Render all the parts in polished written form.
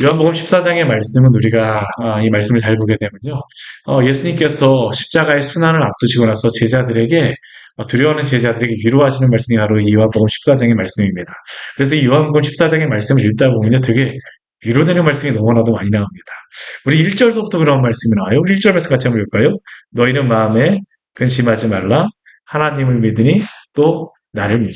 요한복음 14장의 말씀은 우리가 이 말씀을 잘 보게 되면요. 예수님께서 십자가의 순환을 앞두시고 나서 제자들에게 두려워하는 제자들에게 위로하시는 말씀이 바로 이 요한복음 14장의 말씀입니다. 그래서 이 요한복음 14장의 말씀을 읽다 보면요. 되게 위로되는 말씀이 너무나도 많이 나옵니다. 우리 1절서부터 그런 말씀이 나와요. 우리 1절 말씀 같이 한번 읽을까요? 너희는 마음에 근심하지 말라. 하나님을 믿으니 또 나를 믿으라.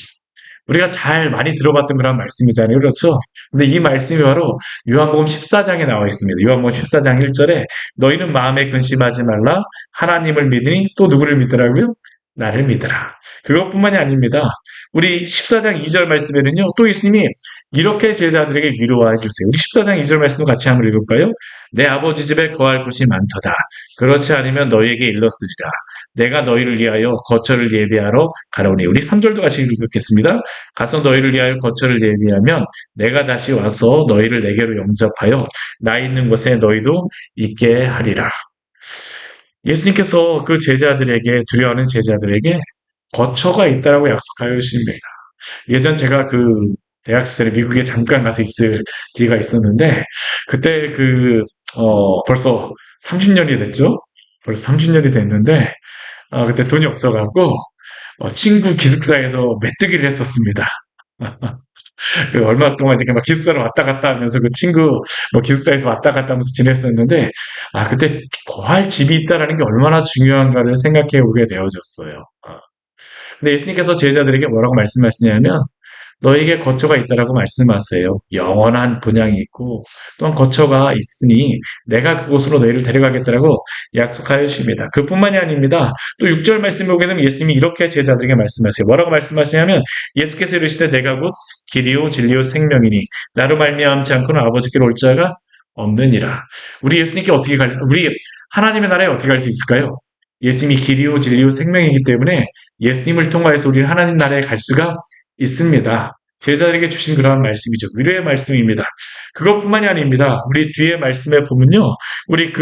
우리가 잘 많이 들어봤던 그런 말씀이잖아요. 그렇죠? 근데 이 말씀이 바로 요한복음 14장에 나와 있습니다. 요한복음 14장 1절에 너희는 마음에 근심하지 말라. 하나님을 믿으니 또 누구를 믿으라고요? 나를 믿으라. 그것뿐만이 아닙니다. 우리 14장 2절 말씀에는요. 또 예수님이 이렇게 제자들에게 위로해 주세요. 우리 14장 2절 말씀도 같이 한번 읽을까요? 내 아버지 집에 거할 곳이 많도다. 그렇지 않으면 너희에게 일렀으리라. 내가 너희를 위하여 거처를 예비하러 가려오니. 우리 3절도 같이 읽겠습니다. 가서 너희를 위하여 거처를 예비하면 내가 다시 와서 너희를 내게로 영접하여 나 있는 곳에 너희도 있게 하리라. 예수님께서 그 제자들에게 두려워하는 제자들에게 거처가 있다라고 약속하여 주십니다. 예전 제가 그 대학 시절에 미국에 잠깐 가서 있을 기회가 있었는데 그때 벌써 30년이 됐죠? 벌써 30년이 됐는데 그때 돈이 없어갖고 친구 기숙사에서 메뚜기를 했었습니다. 그 얼마 동안 이렇게 막 기숙사로 왔다 갔다 하면서 그 친구 뭐 기숙사에서 왔다 갔다 하면서 지냈었는데 그때 거할 집이 있다라는 게 얼마나 중요한가를 생각해 보게 되어졌어요. 근데 예수님께서 제자들에게 뭐라고 말씀하시냐면 너에게 거처가 있다라고 말씀하세요. 영원한 본향이 있고 또한 거처가 있으니 내가 그곳으로 너희를 데려가겠다라고 약속하여 주십니다. 그뿐만이 아닙니다. 또 6절 말씀에 보게 되면 예수님이 이렇게 제자들에게 말씀하세요. 뭐라고 말씀하시냐면 예수께서 이르시되 내가 곧 길이요 진리요 생명이니 나로 말미암지 않고는 아버지께로 올 자가 없느니라. 우리 예수님께 우리 하나님의 나라에 어떻게 갈 수 있을까요? 예수님이 길이요 진리요 생명이기 때문에 예수님을 통하여서 우리는 하나님 나라에 갈 수가 있습니다. 제자들에게 주신 그러한 말씀이죠. 위로의 말씀입니다. 그것뿐만이 아닙니다. 우리 뒤에 말씀에 보면요. 우리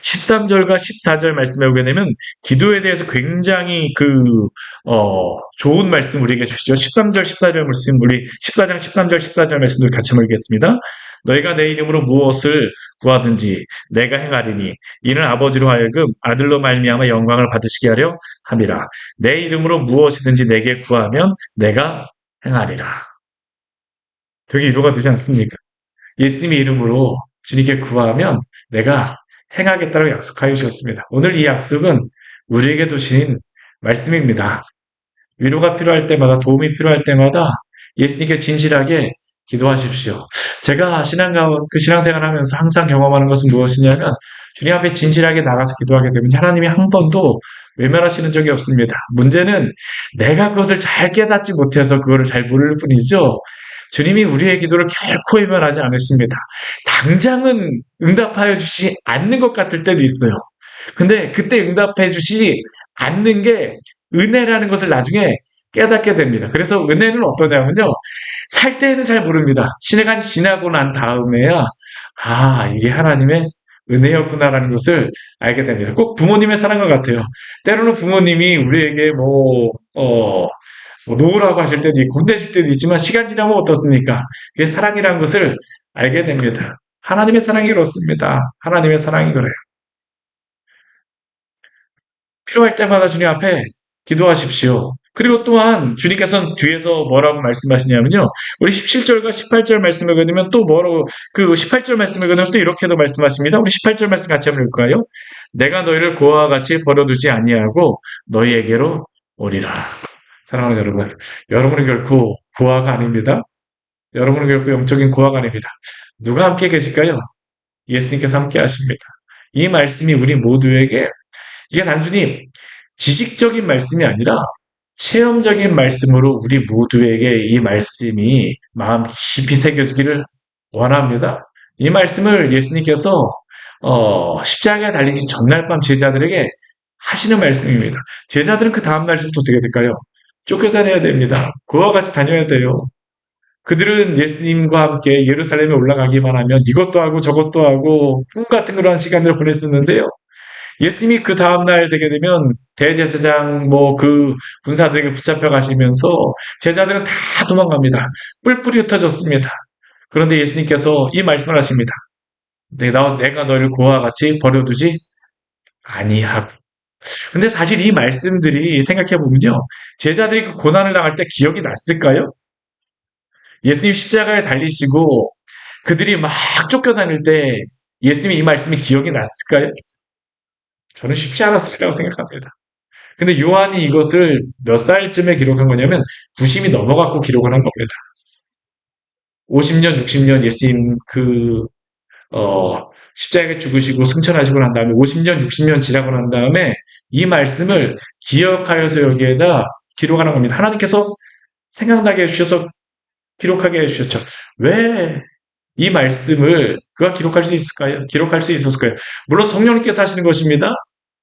13절과 14절 말씀에 보게 되면 기도에 대해서 굉장히 좋은 말씀 우리에게 주시죠. 13절, 14절 말씀, 우리 14장 13절, 14절 말씀들 같이 읽겠습니다. 너희가 내 이름으로 무엇을 구하든지 내가 행하리니 이는 아버지로 하여금 아들로 말미암아 영광을 받으시게 하려 함이라. 내 이름으로 무엇이든지 내게 구하면 내가 행하리라. 되게 위로가 되지 않습니까? 예수님의 이름으로 주님께 구하면 내가 행하겠다고 약속하여 주셨습니다. 오늘 이 약속은 우리에게 주신 말씀입니다. 위로가 필요할 때마다 도움이 필요할 때마다 예수님께 진실하게 기도하십시오. 제가 신앙생활 하면서 항상 경험하는 것은 무엇이냐면 주님 앞에 진실하게 나가서 기도하게 되면 하나님이 한 번도 외면하시는 적이 없습니다. 문제는 내가 그것을 잘 깨닫지 못해서 그거를 잘 모를 뿐이죠. 주님이 우리의 기도를 결코 외면하지 않으십니다. 당장은 응답하여 주지 않는 것 같을 때도 있어요. 근데 그때 응답해 주시지 않는 게 은혜라는 것을 나중에 깨닫게 됩니다. 그래서 은혜는 어떠냐면요. 살 때는 잘 모릅니다. 시간이 지나고 난 다음에야 이게 하나님의 은혜였구나라는 것을 알게 됩니다. 꼭 부모님의 사랑과 같아요. 때로는 부모님이 우리에게 놓으라고 하실 때도 있고 혼내실 때도 있지만 시간 지나면 어떻습니까? 그게 사랑이라는 것을 알게 됩니다. 하나님의 사랑이 그렇습니다. 하나님의 사랑이 그래요. 필요할 때마다 주님 앞에 기도하십시오. 그리고 또한 주님께서는 뒤에서 뭐라고 말씀하시냐면요. 우리 17절과 18절 말씀을 읽으면 또 뭐라고 18절 말씀을 읽으면 또 이렇게도 말씀하십니다. 우리 18절 말씀 같이 한번 읽을까요? 내가 너희를 고아와 같이 버려두지 아니하고 너희에게로 오리라. 사랑하는 여러분, 여러분은 결코 고아가 아닙니다. 여러분은 결코 영적인 고아가 아닙니다. 누가 함께 계실까요? 예수님께서 함께 하십니다. 이 말씀이 우리 모두에게 이게 단순히 지식적인 말씀이 아니라 체험적인 말씀으로 우리 모두에게 이 말씀이 마음 깊이 새겨지기를 원합니다. 이 말씀을 예수님께서 십자가에 달리신 전날 밤 제자들에게 하시는 말씀입니다. 제자들은 그 다음 날부터 어떻게 될까요? 쫓겨다녀야 됩니다. 그와 같이 다녀야 돼요. 그들은 예수님과 함께 예루살렘에 올라가기만 하면 이것도 하고 저것도 하고 꿈 같은 그런 시간을 보냈었는데요. 예수님이 그 다음날 되게 되면 대제사장 그 군사들에게 붙잡혀 가시면서 제자들은 다 도망갑니다. 뿔뿔이 흩어졌습니다. 그런데 예수님께서 이 말씀을 하십니다. 내가 너를 그와 같이 버려두지 아니하고. 근데 사실 이 말씀들이 생각해보면요. 제자들이 그 고난을 당할 때 기억이 났을까요? 예수님 십자가에 달리시고 그들이 막 쫓겨다닐 때 예수님이 이 말씀이 기억이 났을까요? 저는 쉽지 않았을 거라고 생각합니다. 근데 요한이 이것을 몇 살쯤에 기록한 거냐면 90이 넘어갖고 기록을 한 겁니다. 50년, 60년 예수님 십자가에 죽으시고 승천하시고 난 다음에 50년, 60년 지나고 난 다음에 이 말씀을 기억하여서 여기에다 기록하는 겁니다. 하나님께서 생각나게 해주셔서 기록하게 해주셨죠. 왜 이 말씀을 그가 기록할 수 있을까요? 기록할 수 있었을까요? 물론 성령님께서 하시는 것입니다.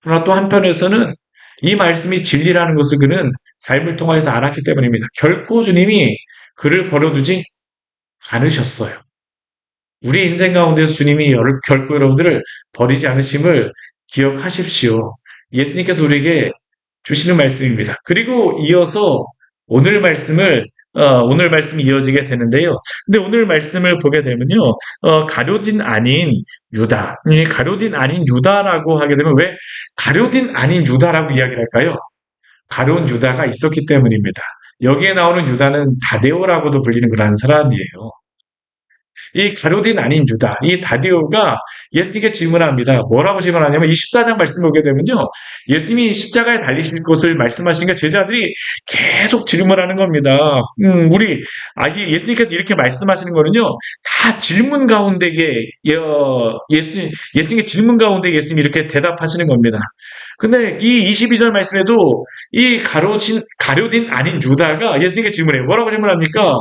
그러나 또 한편에서는 이 말씀이 진리라는 것을 그는 삶을 통해서 알았기 때문입니다. 결코 주님이 그를 버려두지 않으셨어요. 우리 인생 가운데서 주님이 결코 여러분들을 버리지 않으심을 기억하십시오. 예수님께서 우리에게 주시는 말씀입니다. 그리고 이어서 오늘 말씀을 오늘 말씀이 이어지게 되는데요. 근데 오늘 말씀을 보게 되면요. 가룟인 아닌 유다. 이 가룟인 아닌 유다라고 하게 되면 왜 가룟인 아닌 유다라고 이야기를 할까요? 가룟 유다가 있었기 때문입니다. 여기에 나오는 유다는 다데오라고도 불리는 그런 사람이에요. 이 가룟인 아닌 유다, 이 다디오가 예수님께 질문합니다. 뭐라고 질문하냐면 24장 말씀 보게 되면요. 예수님이 십자가에 달리실 것을 말씀하시니까 제자들이 계속 질문하는 겁니다. 예수님께서 이렇게 말씀하시는 거는요. 다 질문 가운데에 예수님의 질문 가운데 예수님이 이렇게 대답하시는 겁니다. 근데 이 22절 말씀에도 이 가룟인 아닌 유다가 예수님께 질문해요. 뭐라고 질문합니까?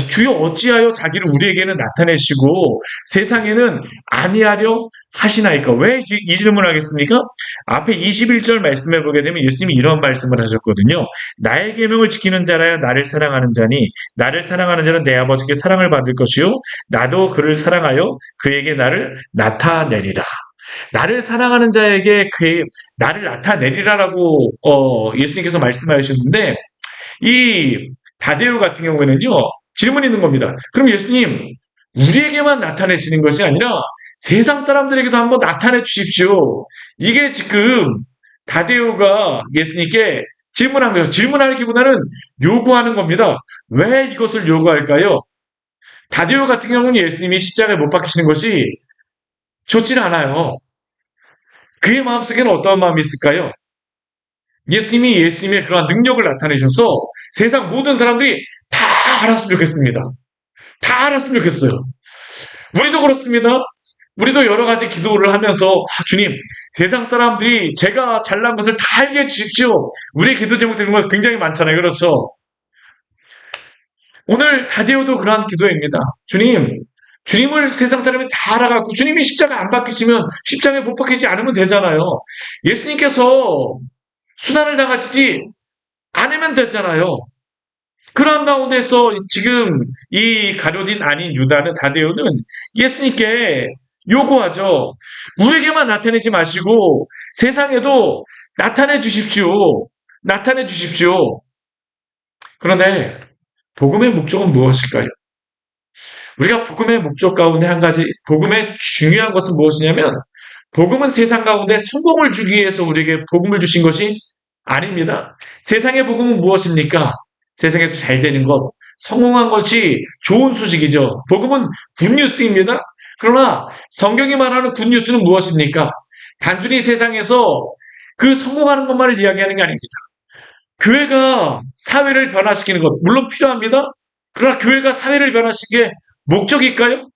주여 어찌하여 자기를 우리에게는 나타내시고 세상에는 아니하려 하시나이까? 왜 이 질문을 하겠습니까? 앞에 21절 말씀해 보게 되면 예수님이 이런 말씀을 하셨거든요. 나의 계명을 지키는 자라야 나를 사랑하는 자니 나를 사랑하는 자는 내 아버지께 사랑을 받을 것이요 나도 그를 사랑하여 그에게 나를 나타내리라. 나를 사랑하는 자에게 나를 나타내리라라고 예수님께서 말씀하셨는데 이 다데오 같은 경우에는요. 질문이 있는 겁니다. 그럼 예수님, 우리에게만 나타내시는 것이 아니라 세상 사람들에게도 한번 나타내 주십시오. 이게 지금 다데오가 예수님께 질문한 거예요. 질문하기보다는 요구하는 겁니다. 왜 이것을 요구할까요? 다데오 같은 경우는 예수님이 십자가에 못 박히시는 것이 좋지는 않아요. 그의 마음속에는 어떤 마음이 있을까요? 예수님이 예수님의 그러한 능력을 나타내셔서 세상 모든 사람들이 다 알았으면 좋겠습니다. 다 알았으면 좋겠어요. 우리도 그렇습니다. 우리도 여러 가지 기도를 하면서 주님, 세상 사람들이 제가 잘난 것을 다 알게 해주십시오. 우리의 기도 제목되는 거 굉장히 많잖아요. 그렇죠? 오늘 다데오도 그러한 기도입니다. 주님을 세상 사람이 다 알아갖고 주님이 십자가 안 박히시면 십자가에 못 박히지 않으면 되잖아요. 예수님께서 순환을 당하시지 않으면 되잖아요. 그런 가운데서 지금 이 가룟인 아닌 유다는 다데오는 예수님께 요구하죠. 우리에게만 나타내지 마시고 세상에도 나타내 주십시오. 나타내 주십시오. 그런데 복음의 목적은 무엇일까요? 우리가 복음의 목적 가운데 한 가지, 복음의 중요한 것은 무엇이냐면 복음은 세상 가운데 성공을 주기 위해서 우리에게 복음을 주신 것이 아닙니다. 세상의 복음은 무엇입니까? 세상에서 잘 되는 것, 성공한 것이 좋은 소식이죠. 복음은 굿뉴스입니다. 그러나 성경이 말하는 굿뉴스는 무엇입니까? 단순히 세상에서 그 성공하는 것만을 이야기하는 게 아닙니다. 교회가 사회를 변화시키는 것, 물론 필요합니다. 그러나 교회가 사회를 변화시키는 게 목적일까요?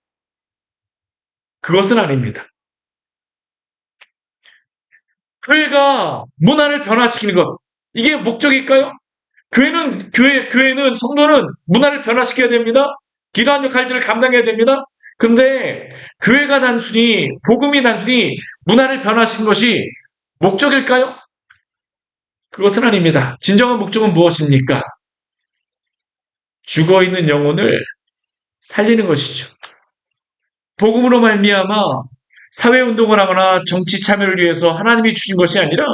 그것은 아닙니다. 교회가 문화를 변화시키는 것, 이게 목적일까요? 교회는 성도는 문화를 변화시켜야 됩니다. 기도한 역할들을 감당해야 됩니다. 근데 복음이 단순히 문화를 변화시킨 것이 목적일까요? 그것은 아닙니다. 진정한 목적은 무엇입니까? 죽어있는 영혼을 살리는 것이죠. 복음으로 말미암아 사회운동을 하거나 정치 참여를 위해서 하나님이 주신 것이 아니라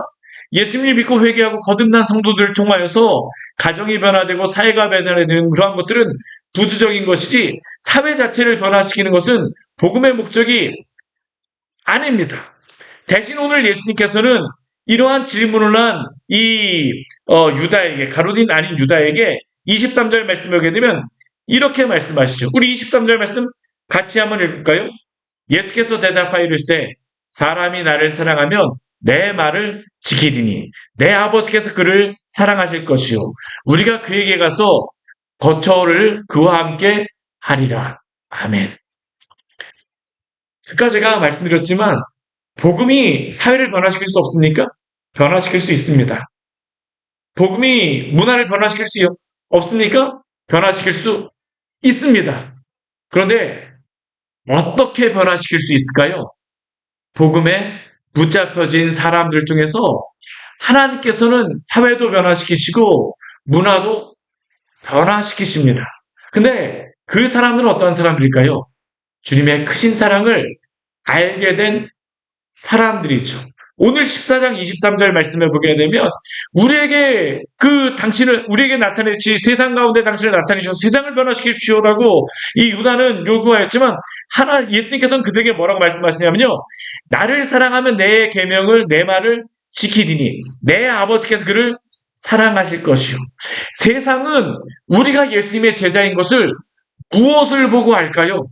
예수님을 믿고 회개하고 거듭난 성도들을 통하여서 가정이 변화되고 사회가 변화되는 그러한 것들은 부수적인 것이지 사회 자체를 변화시키는 것은 복음의 목적이 아닙니다. 대신 오늘 예수님께서는 이러한 질문을 한 이 유다에게, 가룟인 아닌 유다에게 23절 말씀을 보게 되면 이렇게 말씀하시죠. 우리 23절 말씀 같이 한번 읽을까요? 예수께서 대답하여 이르시되 사람이 나를 사랑하면 내 말을 지키리니 내 아버지께서 그를 사랑하실 것이요 우리가 그에게 가서 거처를 그와 함께 하리라. 아멘. 아까 제가 말씀드렸지만 복음이 사회를 변화시킬 수 없습니까? 변화시킬 수 있습니다. 복음이 문화를 변화시킬 수 없습니까? 변화시킬 수 있습니다. 그런데 어떻게 변화시킬 수 있을까요? 복음에 붙잡혀진 사람들을 통해서 하나님께서는 사회도 변화시키시고 문화도 변화시키십니다. 근데 그 사람들은 어떤 사람들일까요? 주님의 크신 사랑을 알게 된 사람들이죠. 오늘 14장 23절 말씀을 보게 되면 우리에게 우리에게 나타내시 세상 가운데 당신을 나타내셔서 세상을 변화시키십시오라고 이 유다는 요구하였지만 예수님께서는 그들에게 뭐라고 말씀하시냐면요. 나를 사랑하면 내 계명을 내 말을 지키리니 내 아버지께서 그를 사랑하실 것이요. 세상은 우리가 예수님의 제자인 것을 무엇을 보고 알까요?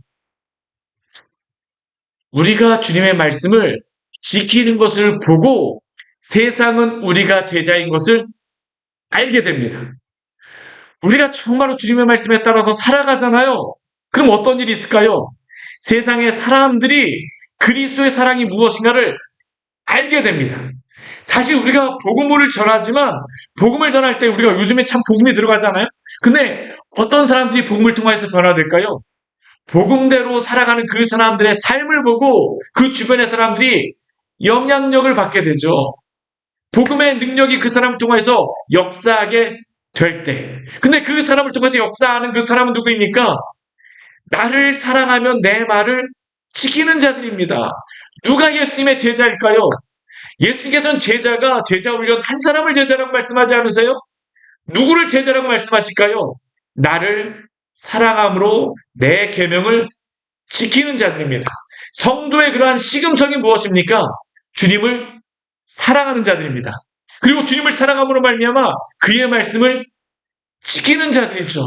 우리가 주님의 말씀을 지키는 것을 보고 세상은 우리가 제자인 것을 알게 됩니다. 우리가 정말로 주님의 말씀에 따라서 살아가잖아요. 그럼 어떤 일이 있을까요? 세상의 사람들이 그리스도의 사랑이 무엇인가를 알게 됩니다. 사실 우리가 복음을 전하지만 복음을 전할 때 우리가 요즘에 참 복음이 들어가잖아요. 근데 어떤 사람들이 복음을 통해서 변화될까요? 복음대로 살아가는 그 사람들의 삶을 보고 그 주변의 사람들이 영향력을 받게 되죠. 복음의 능력이 그 사람을 통해서 역사하게 될 때. 근데 그 사람을 통해서 역사하는 그 사람은 누구입니까? 나를 사랑하면 내 말을 지키는 자들입니다. 누가 예수님의 제자일까요? 예수님께서는 제자 훈련 한 사람을 제자라고 말씀하지 않으세요? 누구를 제자라고 말씀하실까요? 나를 사랑함으로 내 계명을 지키는 자들입니다. 성도의 그러한 시금석이 무엇입니까? 주님을 사랑하는 자들입니다. 그리고 주님을 사랑함으로 말미암아 그의 말씀을 지키는 자들이죠.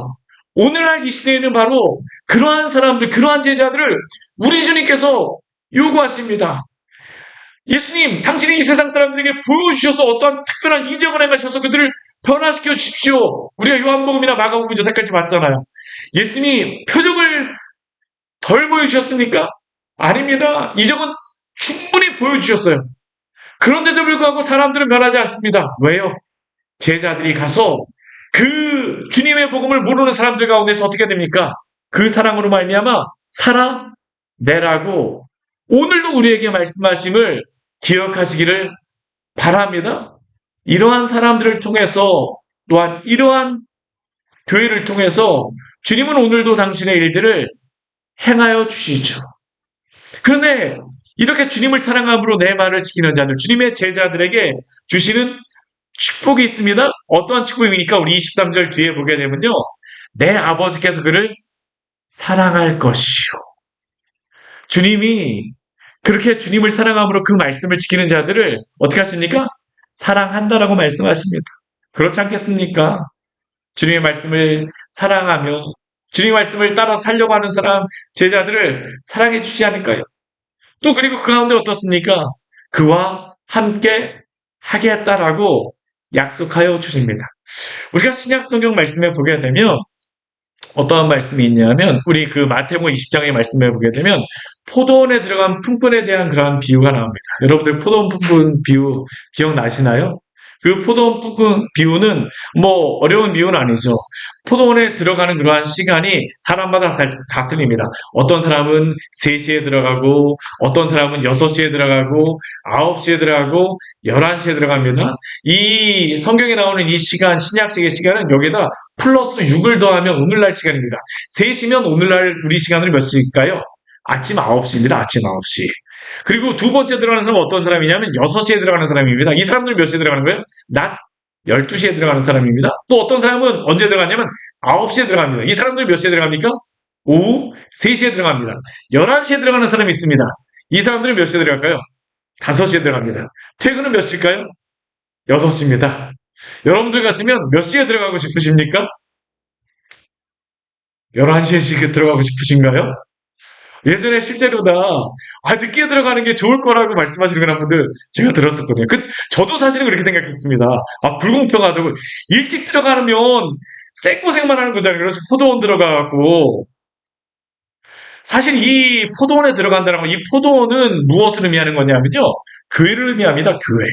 오늘날 이 시대에는 바로 그러한 사람들, 그러한 제자들을 우리 주님께서 요구하십니다. 예수님, 당신이 이 세상 사람들에게 보여주셔서 어떠한 특별한 이적을 행하셔서 그들을 변화시켜 주십시오. 우리가 요한복음이나 마가복음 저자까지 봤잖아요. 예수님이 표적을 덜 보여주셨습니까? 아닙니다. 이적은 충분히 보여주셨어요. 그런데도 불구하고 사람들은 변하지 않습니다. 왜요? 제자들이 가서 그 주님의 복음을 모르는 사람들 가운데서 어떻게 됩니까? 그 사랑으로 말미암아 살아내라고 오늘도 우리에게 말씀하심을 기억하시기를 바랍니다. 이러한 사람들을 통해서 또한 이러한 교회를 통해서 주님은 오늘도 당신의 일들을 행하여 주시죠. 그런데 이렇게 주님을 사랑함으로 내 말을 지키는 자들, 주님의 제자들에게 주시는 축복이 있습니다. 어떠한 축복입니까? 우리 23절 뒤에 보게 되면요. 내 아버지께서 그를 사랑할 것이요. 주님이 그렇게 주님을 사랑함으로 그 말씀을 지키는 자들을 어떻게 하십니까? 사랑한다라고 말씀하십니다. 그렇지 않겠습니까? 주님의 말씀을 사랑하며 주님의 말씀을 따라 살려고 하는 사람, 제자들을 사랑해 주지 않을까요? 또 그리고 그 가운데 어떻습니까? 그와 함께 하겠다라고 약속하여 주십니다. 우리가 신약 성경 말씀에 보게 되면 어떠한 말씀이 있냐면 우리 그 마태복음 20장의 말씀을 보게 되면 포도원에 들어간 품꾼에 대한 그러한 비유가 나옵니다. 여러분들 포도원 품꾼 비유 기억나시나요? 그 포도원 품꾼 비유는 뭐 어려운 비유는 아니죠. 포도원에 들어가는 그러한 시간이 사람마다 다 틀립니다. 어떤 사람은 3시에 들어가고 어떤 사람은 6시에 들어가고 9시에 들어가고 11시에 들어갑니다. 이 성경에 나오는 이 시간, 신약식의 시간은 여기에다 플러스 6을 더하면 오늘날 시간입니다. 3시면 오늘날 우리 시간으로 몇 시일까요? 아침 9시입니다. 아침 9시. 그리고 두 번째 들어가는 사람은 어떤 사람이냐면 6시에 들어가는 사람입니다. 이 사람들 몇 시에 들어가는 거예요? 낮 12시에 들어가는 사람입니다. 또 어떤 사람은 언제 들어가냐면 9시에 들어갑니다. 이 사람들 몇 시에 들어갑니까? 오후 3시에 들어갑니다. 11시에 들어가는 사람이 있습니다. 이 사람들은 몇 시에 들어갈까요? 5시에 들어갑니다. 퇴근은 몇 시일까요? 6시입니다. 여러분들 같으면 몇 시에 들어가고 싶으십니까? 11시에 들어가고 싶으신가요? 예전에 실제로다, 늦게 들어가는 게 좋을 거라고 말씀하시는 그런 분들 제가 들었었거든요. 저도 사실은 그렇게 생각했습니다. 불공평하다고. 일찍 들어가면 쌩고생만 하는 거잖아요. 그래서 포도원 들어가갖고. 사실 이 포도원에 들어간다는 건, 이 포도원은 무엇을 의미하는 거냐면요. 교회를 의미합니다. 교회.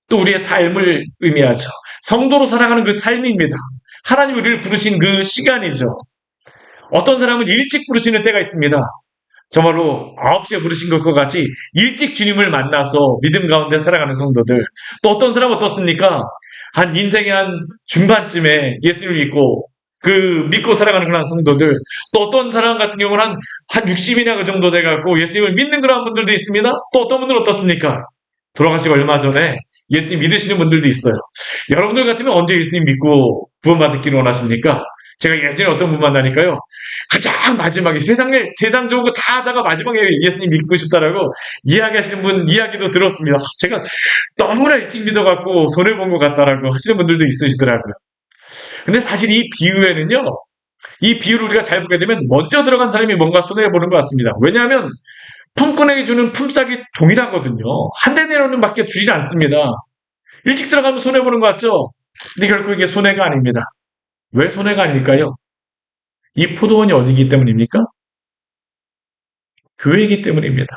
또 우리의 삶을 의미하죠. 성도로 살아가는 그 삶입니다. 하나님 우리를 부르신 그 시간이죠. 어떤 사람은 일찍 부르시는 때가 있습니다. 정말로 9시에 부르신 것과 같이 일찍 주님을 만나서 믿음 가운데 살아가는 성도들. 또 어떤 사람은 어떻습니까? 인생의 한 중반쯤에 예수님을 믿고 살아가는 그런 성도들. 또 어떤 사람 같은 경우는 한 60이나 그 정도 돼갖고 예수님을 믿는 그런 분들도 있습니다. 또 어떤 분들은 어떻습니까? 돌아가시고 얼마 전에 예수님 믿으시는 분들도 있어요. 여러분들 같으면 언제 예수님 믿고 구원받기를 원하십니까? 제가 예전에 어떤 분 만나니까요. 가장 마지막에 세상 좋은 거 다 하다가 마지막에 예수님 믿고 싶다라고 이야기하시는 분 이야기도 들었습니다. 제가 너무나 일찍 믿어갖고 손해본 것 같다라고 하시는 분들도 있으시더라고요. 근데 사실 이 비유에는요. 이 비유를 우리가 잘 보게 되면 먼저 들어간 사람이 뭔가 손해보는 것 같습니다. 왜냐하면 품꾼에게 주는 품삯이 동일하거든요. 한 대 내로는 밖에 주지 않습니다. 일찍 들어가면 손해보는 것 같죠? 근데 결국 이게 손해가 아닙니다. 왜 손해가 아닐까요? 이 포도원이 어디이기 때문입니까? 교회이기 때문입니다.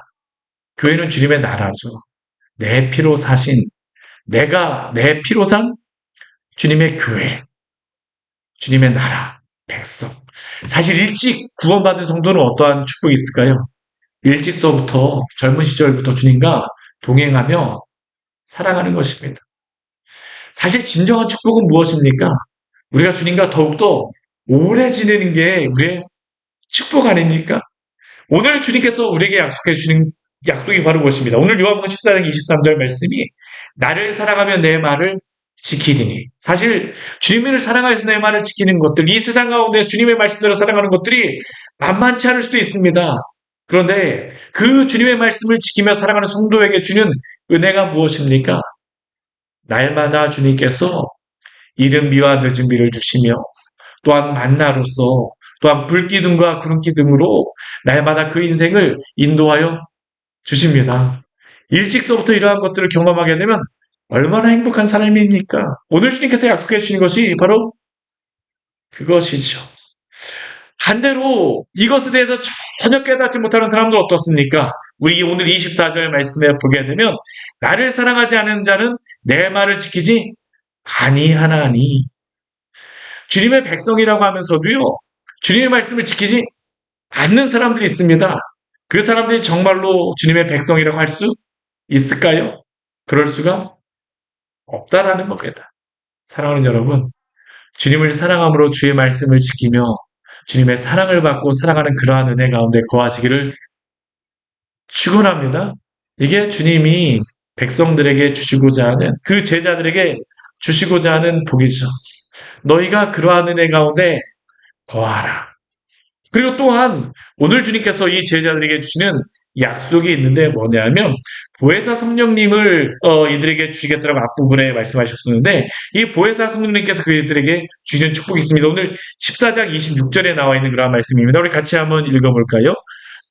교회는 주님의 나라죠. 내 피로 사신, 내 피로 산 주님의 교회, 주님의 나라, 백성. 사실 일찍 구원받은 성도는 어떠한 축복이 있을까요? 일찍서부터 젊은 시절부터 주님과 동행하며 살아가는 것입니다. 사실 진정한 축복은 무엇입니까? 우리가 주님과 더욱더 오래 지내는 게 우리의 축복 아닙니까? 오늘 주님께서 우리에게 약속해 주신 약속이 바로 무엇입니다. 오늘 요한복음 14장 23절 말씀이 나를 사랑하며 내 말을 지키리니. 사실 주님을 사랑하여서 내 말을 지키는 것들, 이 세상 가운데 주님의 말씀대로 살아가는 것들이 만만치 않을 수도 있습니다. 그런데 그 주님의 말씀을 지키며 살아가는 성도에게 주는 은혜가 무엇입니까? 날마다 주님께서 이른 비와 늦은 비를 주시며 또한 만나로서 또한 불기둥과 구름기둥으로 날마다 그 인생을 인도하여 주십니다. 일찍서부터 이러한 것들을 경험하게 되면 얼마나 행복한 삶입니까? 오늘 주님께서 약속해 주신 것이 바로 그것이죠. 반대로 이것에 대해서 전혀 깨닫지 못하는 사람들 어떻습니까? 우리 오늘 24절 말씀에 보게 되면 나를 사랑하지 않는 자는 내 말을 지키지 아니하나니. 주님의 백성이라고 하면서도요. 주님의 말씀을 지키지 않는 사람들이 있습니다. 그 사람들이 정말로 주님의 백성이라고 할 수 있을까요? 그럴 수가 없다라는 겁니다. 사랑하는 여러분, 주님을 사랑함으로 주의 말씀을 지키며 주님의 사랑을 받고 살아가는 그러한 은혜 가운데 거하시기를 축원합니다. 이게 주님이 백성들에게 주시고자 하는, 그 제자들에게 주시고자 하는 복이죠. 너희가 그러한 은혜 가운데 거하라. 그리고 또한 오늘 주님께서 이 제자들에게 주시는 약속이 있는데 뭐냐면 보혜사 성령님을 이들에게 주시겠다고 앞부분에 말씀하셨었는데 이 보혜사 성령님께서 그들에게 주시는 축복이 있습니다. 오늘 14장 26절에 나와 있는 그런 말씀입니다. 우리 같이 한번 읽어볼까요?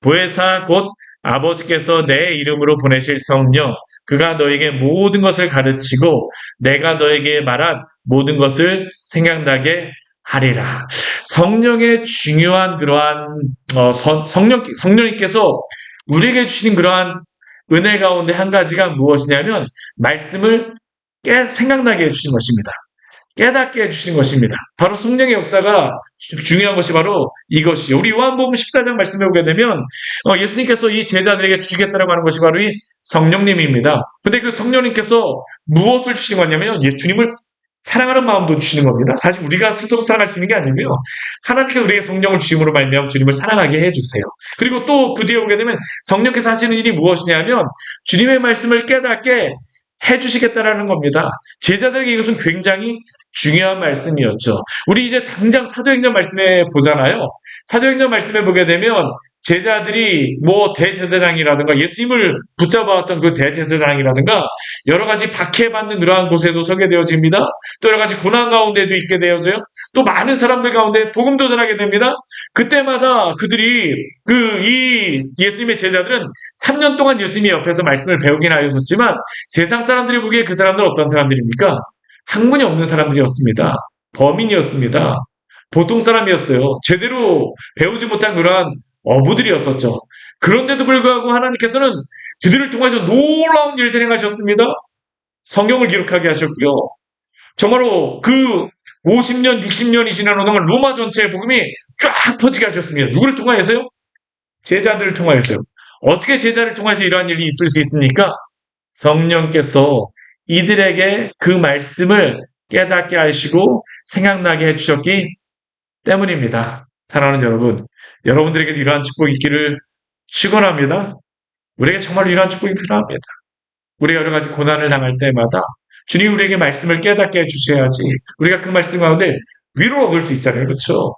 보혜사 곧 아버지께서 내 이름으로 보내실 성령 그가 너에게 모든 것을 가르치고 내가 너에게 말한 모든 것을 생각나게 하리라. 성령의 중요한 그러한 성령님께서 우리에게 주신 그러한 은혜 가운데 한 가지가 무엇이냐면 말씀을 생각나게 해주신 것입니다. 깨닫게 해주시는 것입니다. 바로 성령의 역사가 중요한 것이 바로 이것이요. 우리 요한복음 14장 말씀해 보게 되면 예수님께서 이 제자들에게 주시겠다라고 하는 것이 바로 이 성령님입니다. 근데 그 성령님께서 무엇을 주신 거냐면 주님을 사랑하는 마음도 주시는 겁니다. 사실 우리가 스스로 사랑할 수 있는 게 아니고요. 하나님께서 우리에게 성령을 주심으로 말미암아 주님을 사랑하게 해주세요. 그리고 또 그 뒤에 오게 되면 성령께서 하시는 일이 무엇이냐면 주님의 말씀을 깨닫게 해주시겠다라는 겁니다. 제자들에게 이것은 굉장히 중요한 말씀이었죠. 우리 이제 당장 사도행전 말씀에 보잖아요. 사도행전 말씀에 보게 되면 제자들이 뭐 대제사장이라든가 예수님을 붙잡아왔던 그 대제사장이라든가 여러 가지 박해받는 그러한 곳에도 서게 되어집니다. 또 여러 가지 고난 가운데도 있게 되어져요. 또 많은 사람들 가운데 복음도 전하게 됩니다. 그때마다 그들이 이 예수님의 제자들은 3년 동안 예수님의 옆에서 말씀을 배우긴 하였었지만 세상 사람들이 보기에 그 사람들은 어떤 사람들입니까? 학문이 없는 사람들이었습니다. 범인이었습니다. 보통 사람이었어요. 제대로 배우지 못한 그러한 어부들이었었죠. 그런데도 불구하고 하나님께서는 그들을 통해서 놀라운 일들을 행하셨습니다. 성경을 기록하게 하셨고요. 정말로 그 50년, 60년이 지난 동안 로마 전체의 복음이 쫙 퍼지게 하셨습니다. 누구를 통하여서요? 제자들을 통하여서요. 어떻게 제자를 통해서 이러한 일이 있을 수 있습니까? 성령께서 이들에게 그 말씀을 깨닫게 하시고 생각나게 해주셨기 때문입니다. 사랑하는 여러분, 여러분들에게도 이러한 축복이 있기를 축원합니다. 우리에게 정말 이러한 축복이 필요합니다. 우리가 여러 가지 고난을 당할 때마다 주님이 우리에게 말씀을 깨닫게 해주셔야지 우리가 그 말씀 가운데 위로를 얻을 수 있잖아요. 그렇죠?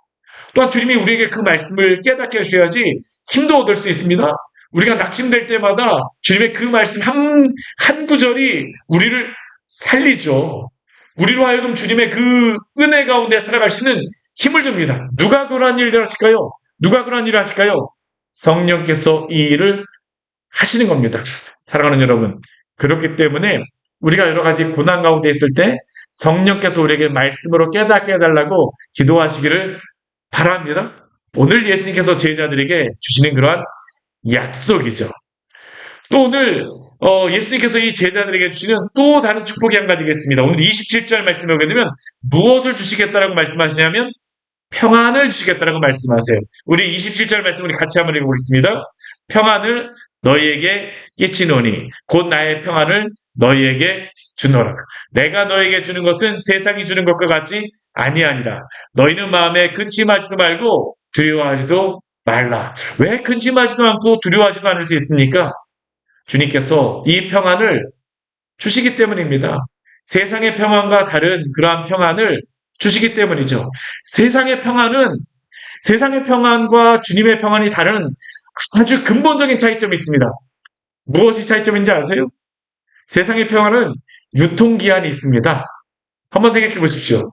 또한 주님이 우리에게 그 말씀을 깨닫게 해주셔야지 힘도 얻을 수 있습니다. 우리가 낙심될 때마다 주님의 그 말씀 한 구절이 우리를 살리죠. 우리로 하여금 주님의 그 은혜 가운데 살아갈 수 있는 힘을 줍니다. 누가 그러한 일을 하실까요? 누가 그러한 일을 하실까요? 성령께서 이 일을 하시는 겁니다. 사랑하는 여러분, 그렇기 때문에 우리가 여러 가지 고난 가운데 있을 때 성령께서 우리에게 말씀으로 깨닫게 해달라고 기도하시기를 바랍니다. 오늘 예수님께서 제자들에게 주시는 그러한 약속이죠. 또 오늘 예수님께서 이 제자들에게 주시는 또 다른 축복이 한 가지가 있습니다. 오늘 27절 말씀에 오게 되면 무엇을 주시겠다라고 말씀하시냐면 평안을 주시겠다라고 말씀하세요. 우리 27절 말씀 우리 같이 한번 읽어보겠습니다. 평안을 너희에게 끼치노니 곧 나의 평안을 너희에게 주노라. 내가 너희에게 주는 것은 세상이 주는 것과 같지 아니하니라. 너희는 마음에 근심하지도 말고 두려워하지도 말라. 왜 근심하지도 않고 두려워하지도 않을 수 있습니까? 주님께서 이 평안을 주시기 때문입니다. 세상의 평안과 다른 그러한 평안을 주시기 때문이죠. 세상의 평안과 주님의 평안이 다른 아주 근본적인 차이점이 있습니다. 무엇이 차이점인지 아세요? 세상의 평안은 유통기한이 있습니다. 한번 생각해 보십시오.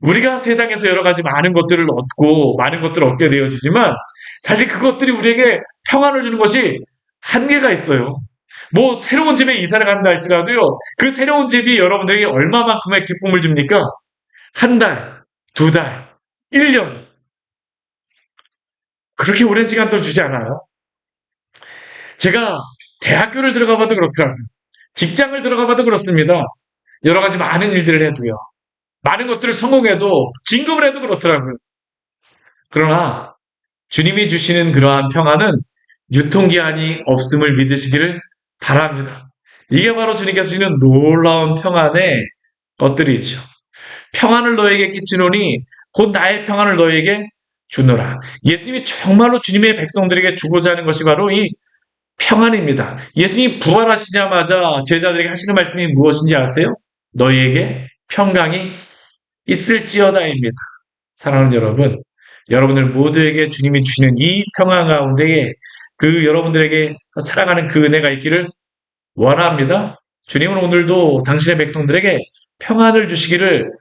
우리가 세상에서 여러 가지 많은 것들을 얻고 많은 것들을 얻게 되어지지만 사실 그것들이 우리에게 평안을 주는 것이 한계가 있어요. 뭐 새로운 집에 이사를 간다 할지라도요. 그 새로운 집이 여러분들에게 얼마만큼의 기쁨을 줍니까? 한 달, 두 달, 1년. 그렇게 오랜 시간 또 주지 않아요. 제가 대학교를 들어가 봐도 그렇더라고요. 직장을 들어가 봐도 그렇습니다. 여러 가지 많은 일들을 해도요. 많은 것들을 성공해도 진급을 해도 그렇더라고요. 그러나 주님이 주시는 그러한 평안은 유통기한이 없음을 믿으시기를 바랍니다. 이게 바로 주님께서 주시는 놀라운 평안의 것들이죠. 평안을 너에게 끼치노니 곧 나의 평안을 너에게 주노라. 예수님이 정말로 주님의 백성들에게 주고자 하는 것이 바로 이 평안입니다. 예수님이 부활하시자마자 제자들에게 하시는 말씀이 무엇인지 아세요? 너희에게 평강이 있을지어다입니다. 사랑하는 여러분, 여러분들 모두에게 주님이 주시는 이 평안 가운데에 그 여러분들에게 살아가는 그 은혜가 있기를 원합니다. 주님은 오늘도 당신의 백성들에게 평안을 주시기를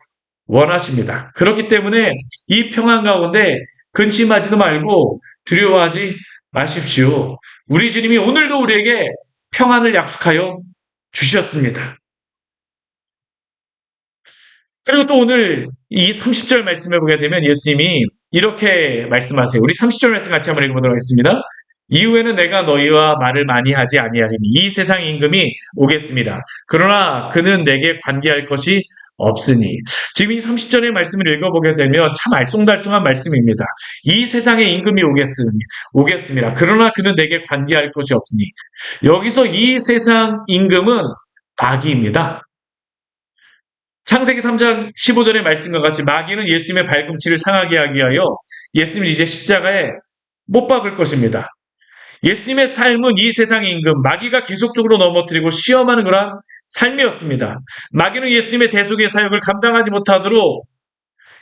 원하십니다. 그렇기 때문에 이 평안 가운데 근심하지도 말고 두려워하지 마십시오. 우리 주님이 오늘도 우리에게 평안을 약속하여 주셨습니다. 그리고 또 오늘 이 30절 말씀을 보게 되면 예수님이 이렇게 말씀하세요. 우리 30절 말씀 같이 한번 읽어보도록 하겠습니다. 이후에는 내가 너희와 말을 많이 하지 아니하리니 이 세상 임금이 오겠습니다. 그러나 그는 내게 관계할 것이 없으니. 지금 이 30절의 말씀을 읽어보게 되면 참 알쏭달쏭한 말씀입니다. 이 세상의 임금이 오겠습니다. 그러나 그는 내게 관계할 것이 없으니. 여기서 이 세상 임금은 마귀입니다. 창세기 3장 15절의 말씀과 같이 마귀는 예수님의 발꿈치를 상하게 하기 위하여 예수님을 이제 십자가에 못 박을 것입니다. 예수님의 삶은 이 세상의 임금, 마귀가 계속적으로 넘어뜨리고 시험하는 그런 삶이었습니다. 마귀는 예수님의 대속의 사역을 감당하지 못하도록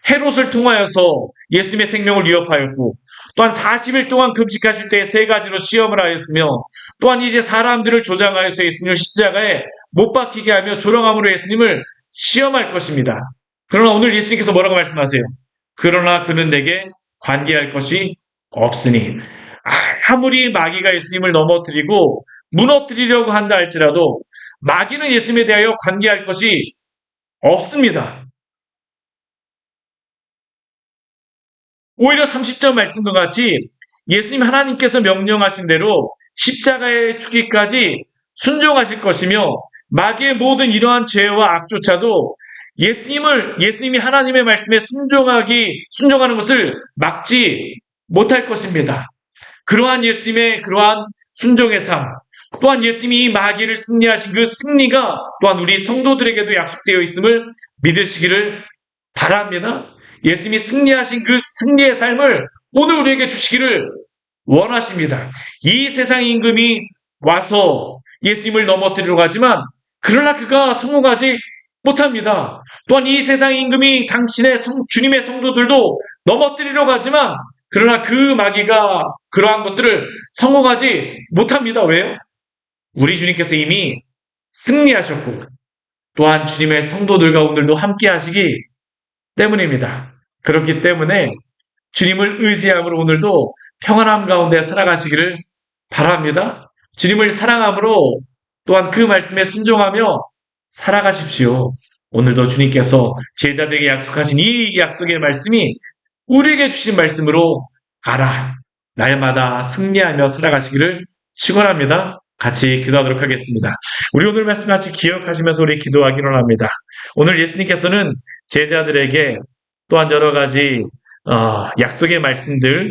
헤롯을 통하여서 예수님의 생명을 위협하였고, 또한 40일 동안 금식하실 때에 3가지로 시험을 하였으며, 또한 이제 사람들을 조장하여서 예수님을 십자가에 못 박히게 하며 조롱함으로 예수님을 시험할 것입니다. 그러나 오늘 예수님께서 뭐라고 말씀하세요? 그러나 그는 내게 관계할 것이 없으니. 아무리 마귀가 예수님을 넘어뜨리고 무너뜨리려고 한다 할지라도 마귀는 예수님에 대하여 관계할 것이 없습니다. 오히려 30절 말씀과 같이 예수님 하나님께서 명령하신 대로 십자가에 죽기까지 순종하실 것이며, 마귀의 모든 이러한 죄와 악조차도 예수님이 하나님의 말씀에 순종하는 것을 막지 못할 것입니다. 그러한 예수님의 그러한 순종의 삶, 또한 예수님이 이 마귀를 승리하신 그 승리가 또한 우리 성도들에게도 약속되어 있음을 믿으시기를 바랍니다. 예수님이 승리하신 그 승리의 삶을 오늘 우리에게 주시기를 원하십니다. 이 세상 임금이 와서 예수님을 넘어뜨리려고 하지만 그러나 그가 성공하지 못합니다. 또한 이 세상 임금이 주님의 성도들도 넘어뜨리려고 하지만 그러나 그 마귀가 그러한 것들을 성공하지 못합니다. 왜요? 우리 주님께서 이미 승리하셨고 또한 주님의 성도들과 오늘도 함께 하시기 때문입니다. 그렇기 때문에 주님을 의지함으로 오늘도 평안함 가운데 살아가시기를 바랍니다. 주님을 사랑함으로 또한 그 말씀에 순종하며 살아가십시오. 오늘도 주님께서 제자들에게 약속하신 이 약속의 말씀이 우리에게 주신 말씀으로 알아 날마다 승리하며 살아가시기를 축원합니다. 같이 기도하도록 하겠습니다. 우리 오늘 말씀 같이 기억하시면서 우리 기도하기로 합니다. 오늘 예수님께서는 제자들에게 또한 여러 가지 약속의 말씀들